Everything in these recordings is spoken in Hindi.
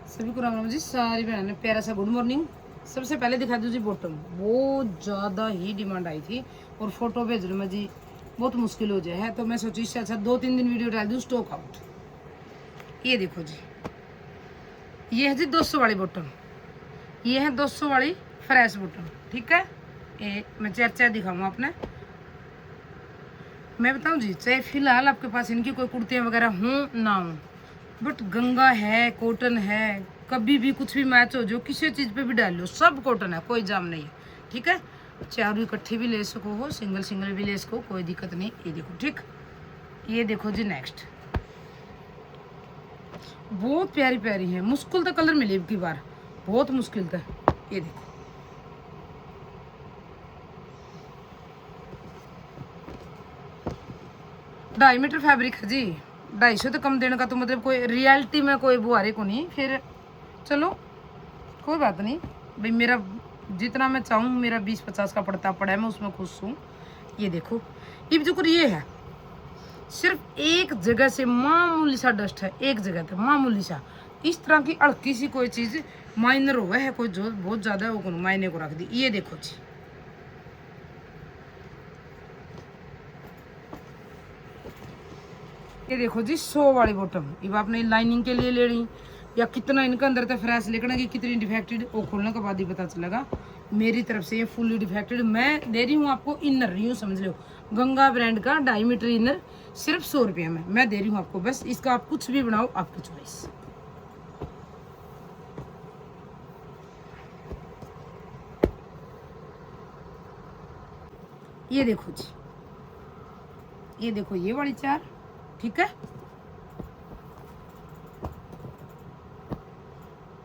सभी को राम राम जी। सारी बहन प्यारा सा गुड मॉर्निंग। सबसे पहले दिखा दूँ जी बॉटम, बहुत ज़्यादा ही डिमांड आई थी और फोटो भेज लो मैं जी, बहुत मुश्किल हो जाए है, तो मैं सोची इससे अच्छा 2-3 दिन वीडियो डाल दूँ स्टॉक आउट। ये देखो जी, ये है जी 200 वाली बॉटम, ये है 200 वाली फ्रेश बॉटम। ठीक है, ये मैं चर्चा दिखाऊँ आपने। मैं बताऊँ जी, चाहे फिलहाल आपके पास इनकी कोई कुर्तियाँ वगैरह हों ना हों, बट गंगा है, कॉटन है, कभी भी कुछ भी मैच हो जो किसी चीज़ पे भी डाल लो, सब कॉटन है, कोई जाम नहीं है। ठीक है, चारों इकट्ठे भी ले सको हो, सिंगल सिंगल भी ले सको, कोई दिक्कत नहीं। ये देखो, ठीक, ये देखो जी नेक्स्ट, बहुत प्यारी प्यारी है। मुश्किल तो कलर मिले की बार, बहुत मुश्किल था। ये देखो, ढाई मीटर फैब्रिक है जी। 250 तो कम देने का तो मतलब कोई रियलिटी में कोई बुआरे को नहीं। फिर चलो कोई बात नहीं भाई, मेरा जितना मैं चाहूँ मेरा 20-50 का पड़ता पड़ा है, मैं उसमें खुश हूँ। ये देखो, ये जो ये है सिर्फ एक जगह से मामूली सा डस्ट है, एक जगह पे मामूली सा। इस तरह की हल्की सी कोई चीज़ माइनर हुआ है, कोई जो बहुत ज़्यादा वो मायने को रख दी। ये देखो जी, ये देखो जी 100 वाली बॉटम। अब आपने लाइनिंग के लिए ले ली या कितना इनका अंदर तक फ्रेश लिखना कि कितनी डिफेक्टेड, वो खोलने के बाद ही पता चलेगा। मेरी तरफ से ये फुल्ली डिफेक्टेड मैं दे रही हूँ आपको। इनर यूँ समझ लो, गंगा ब्रांड का 2.5 मीटर इनर सिर्फ 100 रुपये में मैं दे रही हूँ आपको। बस इसका आप कुछ भी बनाओ, आपकी चॉइस। ये देखो जी, ये देखो ये वाली 4। ठीक है,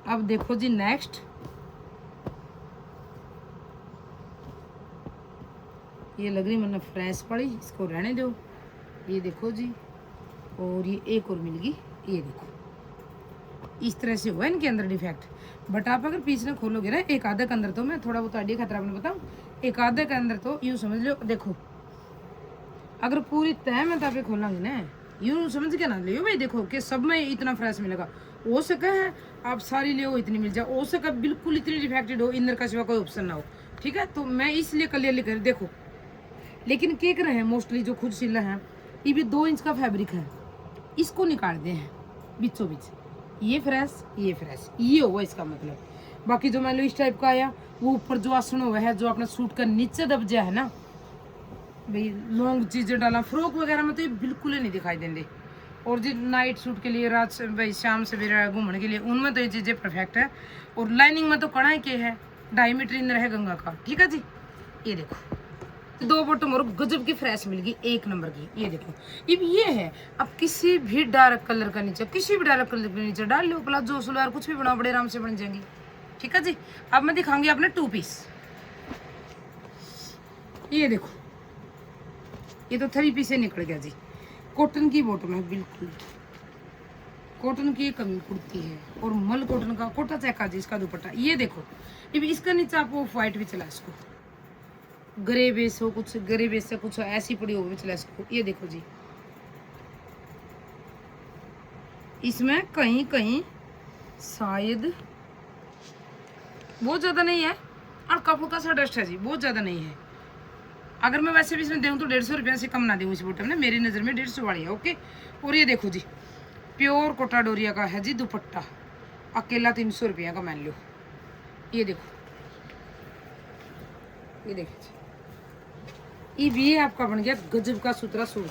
अब देखो जी नेक्स्ट, ये लग रही मैंने फ्रेश पड़ी, इसको रहने दो। ये देखो जी, और ये एक और मिल गई। ये देखो, इस तरह से हुआ इनके अंदर डिफेक्ट। बट आप अगर पीस में खोलोगे ना, एक आधे के अंदर तो मैं थोड़ा बहुत आइडिया खतरा आपने बताऊँ, एक आधे के अंदर तो यूँ समझ लो। देखो, अगर पूरी तय में तापे खोलेंगे ना, यूँ समझ के ना लियो भाई, देखो कि सब में इतना फ्रेश मिलेगा। हो सके है आप सारी ले इतनी मिल जाए, हो सके बिल्कुल इतनी डिफेक्टेड हो, इनर का सिवा कोई ऑप्शन ना हो। ठीक है, तो मैं इसलिए क्लियरली कर देखो। लेकिन क्या कर रहे हैं मोस्टली जो खुद सिला है, ये भी 2 इंच का फैब्रिक है, इसको निकाल दे हैं बीचों बीच। ये फ्रेश, ये फ्रेश, ये हुआ इसका मतलब। बाकी जो मान लो इस टाइप का आया, वो ऊपर जो आसन हुआ है, जो अपना सूट का नीचे दब गया है ना भाई, लॉन्ग चीज़ें डाला फ्रॉक वगैरह में तो ये बिल्कुल ही नहीं दिखाई देंगे। और जी नाइट सूट के लिए, रात से भाई शाम सवेरे घूमने के लिए, उनमें तो ये चीज़ें परफेक्ट है। और लाइनिंग में तो कढ़ाई के है, 2.5 मीटर इनर है गंगा का। ठीक है जी, ये देखो 2 बॉटम और गजब की फ्रेश मिल गई, 1 नंबर की। ये देखो, ये है। अब किसी भी डार्क कलर का नीचे, किसी भी डार्क कलर के नीचे डाल लो, प्लाजो सलवार कुछ भी बनाओ, बड़े आराम से बन जाएंगी। ठीक है जी, अब मैं दिखाऊंगी आपने 2 पीस। ये देखो, ये तो 3 पीस से निकल गया जी। कॉटन की बॉटम है, बिल्कुल कॉटन की कमी कुर्ती है, और मल कॉटन का कोटा चेका जी इसका दुपट्टा। ये देखो, ये इसका नीचे आप वो व्हाइट भी चला, इसको ग्रे बेस हो, कुछ ग्रे बेस से कुछ ऐसी पड़ी हो भी चला इसको। ये देखो जी, इसमें कहीं कहीं शायद बहुत ज़्यादा नहीं है, हल्का फुल्का सा डस्ट है जी, बहुत ज़्यादा नहीं है। अगर मैं वैसे भी इसमें दूँ तो 150 रुपये से कम ना दूँ इस बॉटम में, मेरी नज़र में 150 वाली है। ओके, और ये देखो जी, प्योर कोटा डोरिया का है जी दुपट्टा, अकेला 300 रुपये का मान लो। ये देखो, ये देखो जी, ये भी आपका बन गया गजब का सुतरा सूट,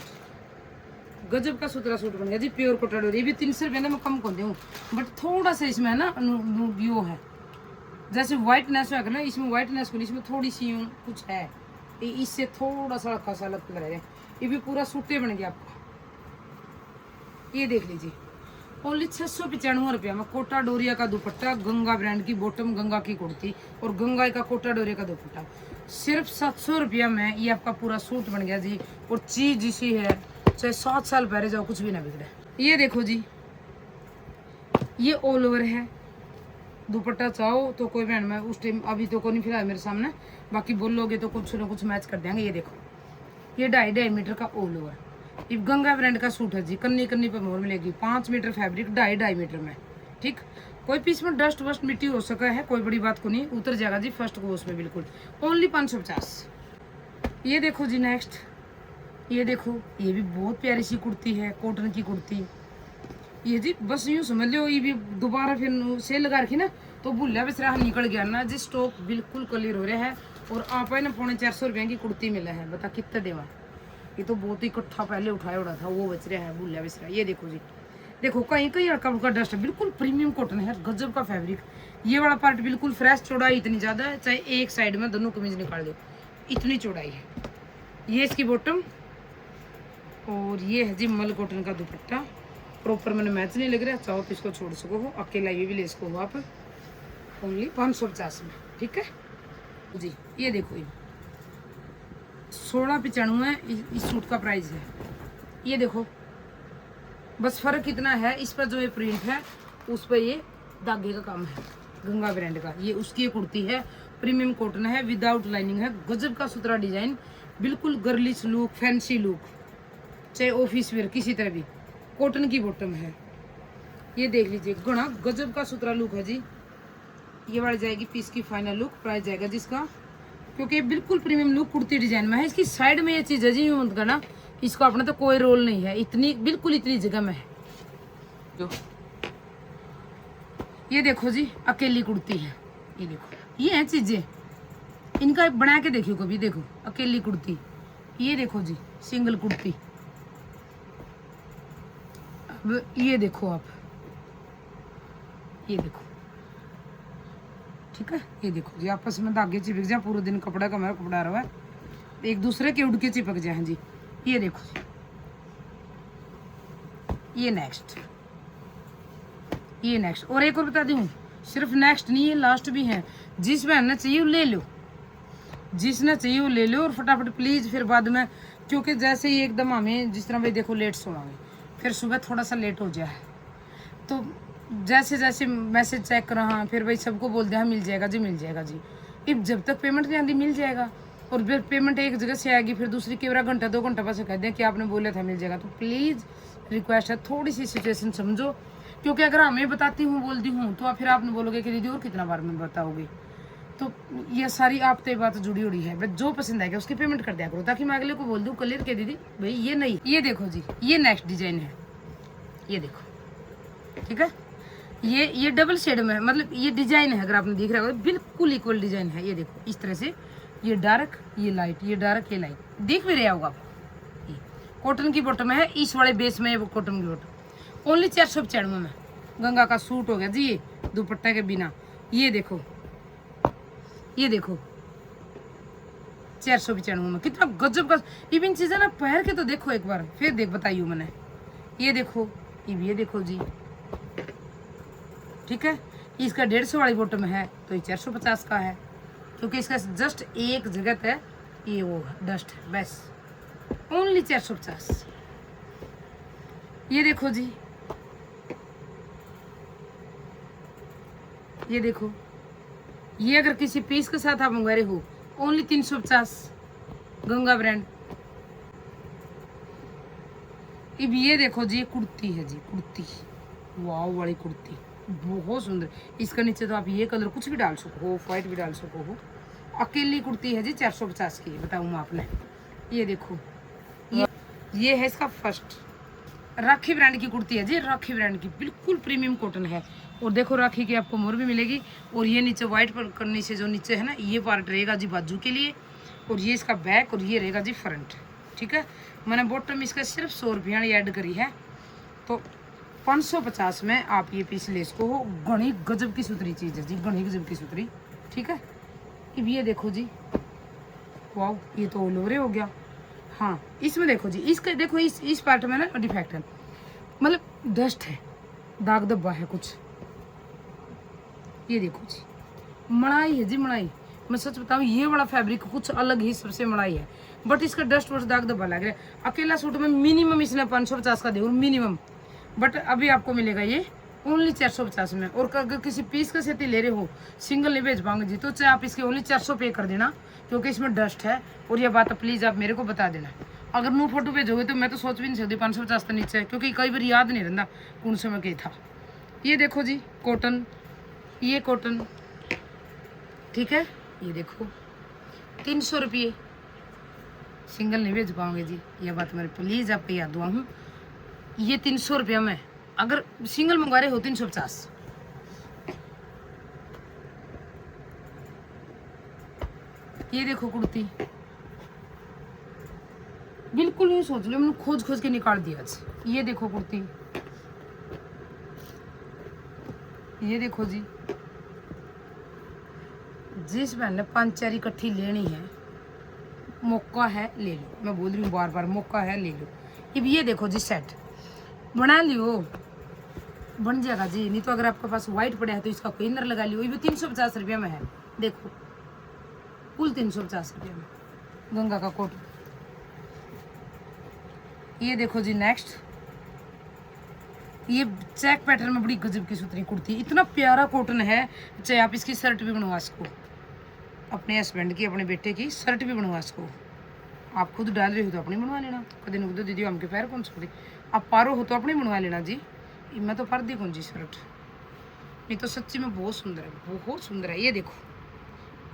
गजब का सुतरा सूट बन गया जी, प्योर कोटा डोरी। ये भी 300 रुपये में कम को दूँ, बट थोड़ा सा इसमें है ना वो है, जैसे वाइटनेस है ना, इसमें वाइटनेस को नहीं, इसमें थोड़ी सी कुछ है, इससे थोड़ा सा हल्का सा अलग कलर है। ये भी पूरा सूटे बन गया आपका। ये देख लीजिए, ओनली 695 रुपया में कोटा डोरिया का दुपट्टा, गंगा ब्रांड की बॉटम, गंगा की कुर्ती और गंगा का कोटा डोरिया का दुपट्टा, सिर्फ 700 रुपया में ये आपका पूरा सूट बन गया जी। और चीज इसी है, चाहे 7 साल पहले जाओ कुछ भी ना बिगड़े। ये देखो जी, ये ऑल ओवर है दुपट्टा, चाहो तो कोई बहन में उस टाइम अभी तो कोई नहीं फिलहाल मेरे सामने, बाकी बोलोगे तो कुछ ना कुछ मैच कर देंगे। ये देखो, ये 2.5 मीटर का ऑल ओवर, ये गंगा ब्रांड का सूट है जी, कन्नी कन्नी पर मोर मिलेगी, 5 मीटर फैब्रिक, 2.5 मीटर में। ठीक। कोई पीस में डस्ट वस्ट मिट्टी हो सका है, कोई बड़ी बात को नहीं, उतर जाएगा जी फर्स्ट को उसमें बिल्कुल। ओनली 550। ये देखो जी नेक्स्ट, ये देखो, ये भी बहुत प्यारी सी कुर्ती है, कॉटन की कुर्ती। ये जी बस यूँ समझ लो, ये भी दोबारा फिर सेल लगा रखी ना, तो भूलिया बेसरा निकल गया ना जी, स्टॉक बिल्कुल क्लियर हो रहा है। और आप ना 450 रुपये की कुर्ती मिला है, बता कितना देवा। ये तो बहुत ही इकट्ठा पहले उठाया उड़ा था, वो बच रहा है भूलिया बेसरा। ये देखो जी, देखो कहीं कहीं हल्का फुल्का डस्ट है, बिल्कुल प्रीमियम कॉटन है, गजब का फैब्रिक। ये वाला पार्ट बिल्कुल फ्रेश, चौड़ाई इतनी ज़्यादा है, चाहे एक साइड में दोनों कमीज निकाल दो, इतनी चौड़ाई है। ये इसकी बॉटम, और ये है जी मल कॉटन का दुपट्टा। प्रॉपर मैंने मैच नहीं लग रहा, चाहो तो इसको छोड़ सको हो, अकेला ये भी ले सको हो आप, ओनली 550 में, ठीक है जी। ये देखो, ये 1695 है इस सूट का प्राइस है। ये देखो बस फर्क कितना है, इस पर जो ये प्रिंट है उस पर ये धागे का काम है, गंगा ब्रांड का। ये उसकी कुर्ती है, प्रीमियम कॉटन है, विदाउट लाइनिंग है, गजब का सुथरा डिजाइन, बिल्कुल गर्लिश लुक, फैंसी लुक, चाहे ऑफिस वेयर किसी तरह भी। कॉटन की बॉटम है, ये देख लीजिए, घना गजब का सुथरा लुक है जी। ये वाली जाएगी पीस की फाइनल लुक, प्राइस जाएगा जिसका, क्योंकि बिल्कुल प्रीमियम लुक कुर्ती डिजाइन में है। इसकी साइड में ये चीज है जी, यूं मत करना, इसको अपना तो कोई रोल नहीं है, इतनी बिल्कुल इतनी जगह में है जो। ये देखो जी अकेली कुर्ती है, ये देखो, ये है चीजें, इनका बना के देखियो कभी, देखो अकेली कुर्ती। ये देखो जी सिंगल कुर्ती। अब ये देखो आप, ये देखो, ठीक है। ये देखो जी आपस में धागे चिपक जाए, पूरे दिन कपड़ा का मेरा कपड़ा रहा है, एक दूसरे के उड़ के चिपक जाए जी। ये देखो जी, ये नेक्स्ट, ये नेक्स्ट। और एक और बता दूं, सिर्फ नेक्स्ट नहीं, ये लास्ट भी है। जिस बहन ने चाहिए वो ले लो, जिसने चाहिए वो ले लो, और फटाफट प्लीज फिर बाद में, क्योंकि जैसे ही एकदम हमें जिस तरह भाई देखो लेट सोना, फिर सुबह थोड़ा सा लेट हो जाए, तो जैसे जैसे मैसेज चेक कर रहा, फिर भाई सबको बोल दिया मिल जाएगा जी, मिल जाएगा जी। अब जब तक पेमेंट नहीं आती मिल जाएगा, और फिर पेमेंट एक जगह से आएगी, फिर दूसरी केवरा घंटा 2 घंटा बाद कह दें कि आपने बोला था मिल जाएगा। तो प्लीज़ रिक्वेस्ट है, थोड़ी सी सिचुएशन समझो, क्योंकि अगर हमें बताती हूँ बोलती हूँ तो फिर आपने बोलोगे कि दीदी और कितना बार में बताओगे। तो ये सारी आप तय बात जुड़ी उड़ी है, बस जो पसंद आएगा उसकी पेमेंट कर दिया करो, ताकि मैं अगले को बोल दूँ क्लियर के दीदी भाई ये नहीं। ये देखो जी, ये नेक्स्ट डिजाइन है, ये देखो, ठीक है। ये डबल शेड में है, मतलब ये डिजाइन है, अगर आपने देख रहा होगा बिल्कुल इक्वल डिजाइन है। ये देखो इस तरह से, ये डार्क, ये लाइट, ये डार्क, ये लाइट, देख भी रहा होगा आप। ये कॉटन की बॉटम है, इस वाले बेस में वो कॉटन की बॉटम, ओनली 495 में गंगा का सूट हो गया जी, ये दुपट्टा के बिना। ये देखो, ये देखो 495 में, कितना गजब का इवन चीज है ना, पहन के तो देखो एक बार, फिर देख बताइयो मैंने। ये देखो, ये देखो जी, ठीक है। इसका 150 वाली बॉटम है, तो ये 450 का है, क्योंकि इसका जस्ट एक जगह है ये वो डस्ट है, बस ओनली 450। ये देखो जी, ये देखो, ये अगर किसी पीस के साथ आप मंगवा रहे हो ओनली 350, गंगा ब्रांड। अब ये देखो जी, कुर्ती है जी, कुर्ती वाव वाली कुर्ती, बहुत सुंदर। इसका नीचे तो आप ये कलर कुछ भी डाल सको हो, व्हाइट भी डाल सको हो। अकेली कुर्ती है जी 450 की, बताऊँ आपने। ये देखो, ये है इसका फर्स्ट, राखी ब्रांड की कुर्ती है जी, राखी ब्रांड की, बिल्कुल प्रीमियम कॉटन है। और देखो राखी की आपको मोर भी मिलेगी, और ये नीचे व्हाइट पर करने से जो नीचे है ना, ये पार्ट रहेगा जी बाजू के लिए, और ये इसका बैक, और ये रहेगा जी फ्रंट, ठीक है। मैंने बॉटम इसका सिर्फ 100 रुपया ऐड करी है, तो 550 में आप ये पीस ले इसको हो। घनी गजब की सुथरी चीज़ है जी, घनी गजब की सुथरी, ठीक है। अब ये देखो जी, वाह, ये तो ऑल ओवर हो गया। हाँ, इसमें देखो जी, इसका देखो इस पार्ट में ना डिफेक्ट है, मतलब डस्ट है, दाग धब्बा है कुछ। ये देखो जी, मड़ाई है जी, मड़ाई। मैं सच बताऊं, ये वाला फैब्रिक कुछ अलग ही सबसे मड़ाई है, बट इसका डस्ट वस्ट दाग धब्बा लग रहा है। अकेला सूट में मिनिमम इसने 550 का देगा मिनिमम, बट अभी आपको मिलेगा ये ओनली 450 में। और अगर किसी पीस का सेट ले रहे हो, सिंगल नहीं भेज पाऊंगे जी, तो चाहे आप इसके ओनली 400 पे कर देना, क्योंकि इसमें डस्ट है। और ये बात प्लीज़ आप मेरे को बता देना, अगर नो फोटो भेजोगे तो मैं तो सोच भी नहीं सकती 550 के नीचे, क्योंकि कई बार याद नहीं रहता कौन समय के था। ये देखो जी कॉटन, ये कॉटन, ठीक है। ये देखो 300 रुपये, सिंगल नहीं भेज पाओगे जी, ये बात मेरे प्लीज़ आप पे याद दुआ हूँ। ये 300 रुपया में, अगर सिंगल मंगवा रहे हो 350। ये देखो कुर्ती, बिल्कुल नहीं सोच लो, मैंने खोज खोज के निकाल दिया आज। ये देखो कुर्ती, ये देखो जी, जिस बहन ने 5-4 इकट्ठी लेनी है, मौका है ले लो। मैं बोल रही हूँ बार बार, मौका है ले लो। ये देखो जी सेट बना लियो, बन जाएगा जी। नहीं तो अगर आपके पास व्हाइट पड़ा है तो इसका कोई इनर लगा लियो। ये भी 350 रुपया में है, देखो कुल 350 रुपया में गंगा का कोट। ये देखो जी नेक्स्ट, ये चेक पैटर्न में बड़ी गजब की सुथरी कुर्ती, इतना प्यारा कॉटन है। चाहे आप इसकी शर्ट भी बनवा सको, अपने हस्बैंड की, अपने बेटे की शर्ट भी बनवा सको। आप खुद डाल रहे हो तो अपनी बनवा लेना, कदे नुक दो दीदी हमके पैर कौन सकती, आप पारो हो तो अपनी बनवा लेना जी। मैं तो फर्दी कौन जी शर्ट, नहीं तो सच्ची में बहुत सुंदर है, बहुत सुंदर है। ये देखो,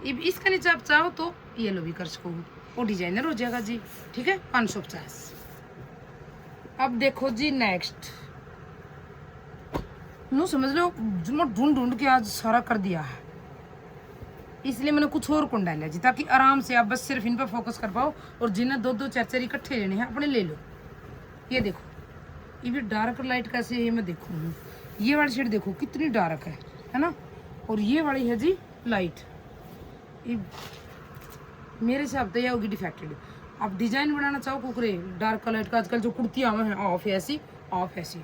इसका नीचे आप चाहो तो येलो भी कर सको, वो डिजाइनर हो जाएगा जी, ठीक है। 550। अब देखो जी नेक्स्ट, नो समझ लो जो मैं ढूंढ ढूंढ के आज सारा कर दिया है, इसलिए मैंने कुछ और कौन डाला जी, ताकि आराम से आप बस सिर्फ इन पर फोकस कर पाओ। और जिन्हें 2-2 4-4 इकट्ठे लेने हैं अपने ले लो। ये देखो, ये भी डार्क लाइट कैसे है मैं देखूँ। ये वाली शेड देखो कितनी डार्क है ना, और ये वाली है जी लाइट। ये मेरे हिसाब से यह होगी डिफेक्टेड। आप डिजाइन बनाना चाहो कुकरे डार्क कलर का, आजकल जो कुर्तियाँ हैं ऑफ ऐसी ऑफ ऐसी,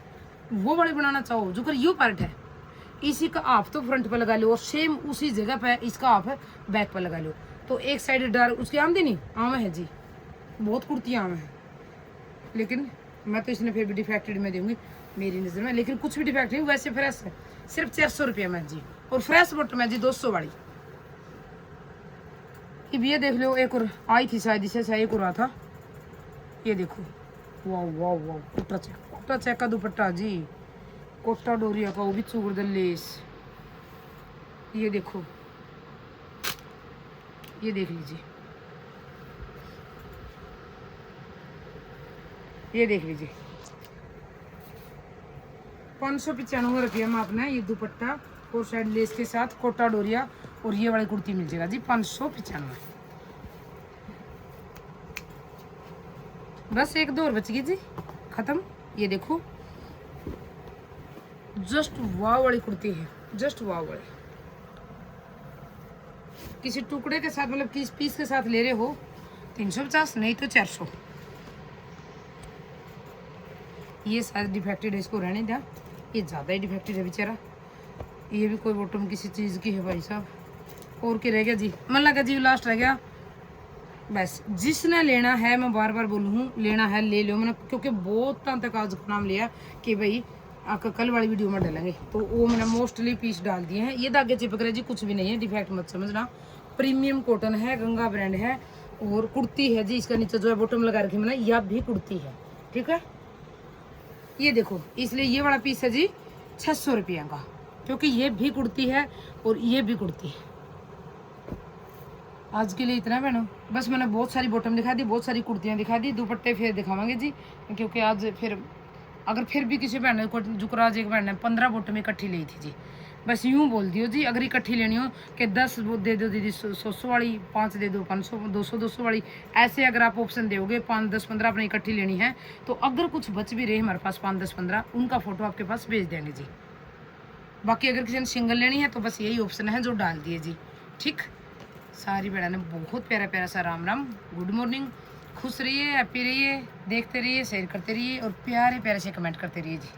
वो वाली बनाना चाहो जो कर यू पार्ट है, इसी का आप तो फ्रंट पर लगा लो, और सेम उसी जगह पे इसका आप है बैक पर लगा लो, तो एक साइड डार्क उसकी आमदनी आम है जी। बहुत कुर्तियाँ आम है, लेकिन मैं तो इसने फिर भी डिफेक्टेड में दूंगी मेरी नज़र में। लेकिन कुछ भी डिफेक्ट नहीं, वैसे फ्रेश है, सिर्फ 400 रुपये में जी। और फ्रेश बॉटम है जी 200 वाली। ये देख लो, एक और आई थी शायद इसे, एक और आ था। ये देखो, वाह वाह वाह, कोटा चेक का दुपट्टा जी, कोटा डोरिया का, वो भी चूर लेस। ये देखो, ये देख लीजिए, ये देख लीजिए 595 रुपये में आपने ये दुपट्टा और साइड लेस के साथ कोटा डोरिया और ये वाली कुर्ती मिल जाएगा जी 595। बस 1-2 और बच गई जी, खत्म। ये देखो जस्ट वाव वाली कुर्ती है, जस्ट वाव वाली। किसी टुकड़े के साथ मतलब किस पीस के साथ ले रहे हो 350, नहीं तो 400। ये शायद डिफेक्टेड है, इसको रहने दिया, ये ज़्यादा ही डिफेक्टेड है बेचारा। ये भी कोई बॉटम किसी चीज़ की है भाई साहब। और क्या रह गया जी, मन लगा जी लास्ट रह गया। बस जिसने लेना है, मैं बार बार बोलूँ हूँ, लेना है ले लो। मैंने क्योंकि बहुत टाइम तक आज नाम लिया कि भाई आपका कल वाली वीडियो में डालेंगे, तो वो मैंने मोस्टली पीस डाल दिए हैं। ये धागे चिपक रहे जी, कुछ भी नहीं है, डिफेक्ट मत समझना। प्रीमियम कॉटन है, गंगा ब्रांड है, और कुर्ती है जी। इसका नीचे जो है बॉटम लगा रखी मैंने, यह भी कुर्ती है, ठीक है। ये देखो, इसलिए ये वाला पीस है जी 600 रुपये का, क्योंकि ये भी कुर्ती है और ये भी कुर्ती है। आज के लिए इतना बहनों, बस मैंने बहुत सारी बॉटम दिखा दी, बहुत सारी कुर्तियाँ दिखा दी, दुपट्टे फिर दिखावांगे जी, क्योंकि आज फिर अगर फिर भी किसी बहन ने जुकराज एक बहन ने 15 बॉटम इकट्ठी ली थी जी। बस यूँ बोल दियो जी, अगर इकट्ठी लेनी हो कि 10 दे दो दीदी 100 वाली, 5 दे दो 500, 200 वाली, ऐसे अगर आप ऑप्शन दोगे 5, 10, 15 अपनी इकट्ठी लेनी है, तो अगर कुछ बच भी रहे हमारे पास 5, 10, 15, उनका फ़ोटो आपके पास भेज देंगे जी। बाकी अगर किसी ने सिंगल लेनी है तो बस यही ऑप्शन है जो डाल दिए जी, ठीक। सारी बहना ने बहुत प्यारा प्यारा सा राम राम, गुड मॉर्निंग। खुश रहिए, हैप्पी रहिए, देखते रहिए, शेयर करते रहिए और प्यारे प्यारे से कमेंट करते रहिए जी।